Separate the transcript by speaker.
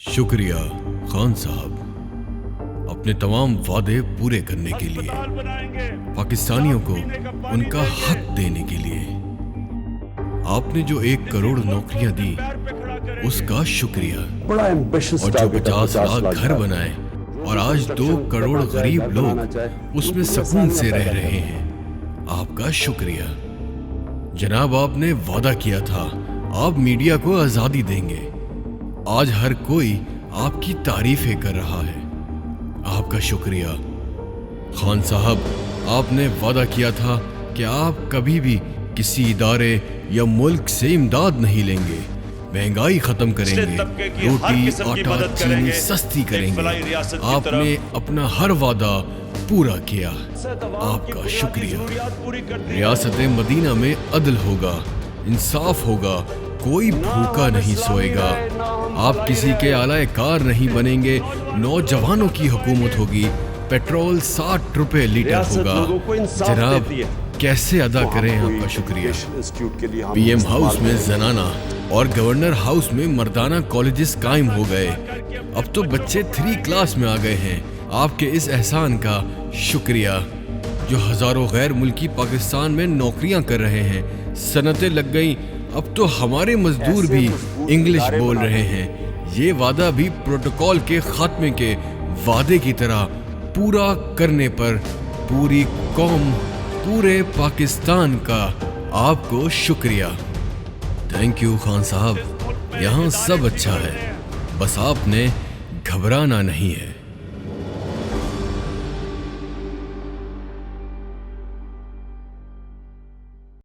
Speaker 1: शुक्रिया खान साहब, अपने तमाम वादे पूरे करने के लिए, पाकिस्तानियों को उनका हक देने के लिए। आपने जो 1 करोड़ नौकरियां दी उसका शुक्रिया, और जो 50 लाख घर बनाए और आज 2 करोड़ गरीब लोग उसमें सुकून से रह रहे हैं, आपका शुक्रिया। जनाब, आपने वादा किया था आप मीडिया को आजादी देंगे। आज हर कोई आपकी तारीफें कर रहा है, आपका शुक्रिया। खान साहब, आपने वादा किया था कि आप कभी भी किसी इदारे या मुल्क से इमदाद नहीं लेंगे, महंगाई खत्म करेंगे, रोटी आटा चीनी सस्ती करेंगे। आपने अपना हर वादा पूरा किया, आपका शुक्रिया। रियासत मदीना में अदल होगा, इंसाफ होगा, कोई भूखा नहीं सोएगा। आप किसी के आलाए कार नहीं बनेंगे, नौजवानों की हुकूमत होगी, पेट्रोल 60 रुपए लीटर होगा। जनाब, कैसे अदा करें आपका शुक्रिया। पीएम हाउस में जनाना और गवर्नर हाउस में मर्दाना कॉलेजेस कायम हो गए। अब तो बच्चे 3 क्लास में आ गए हैं। आपके इस एहसान का शुक्रिया। जो हजारों गैर मुल्की पाकिस्तान में नौकरियां कर रहे हैं, सनतें लग गई, अब तो हमारे मजदूर भी इंग्लिश बोल रहे हैं। ये वादा भी प्रोटोकॉल के खात्मे के वादे की तरह पूरा करने पर पूरी कौम, पूरे पाकिस्तान का आपको शुक्रिया। थैंक यू खान साहब, यहाँ सब अच्छा है, बस आपने घबराना नहीं है।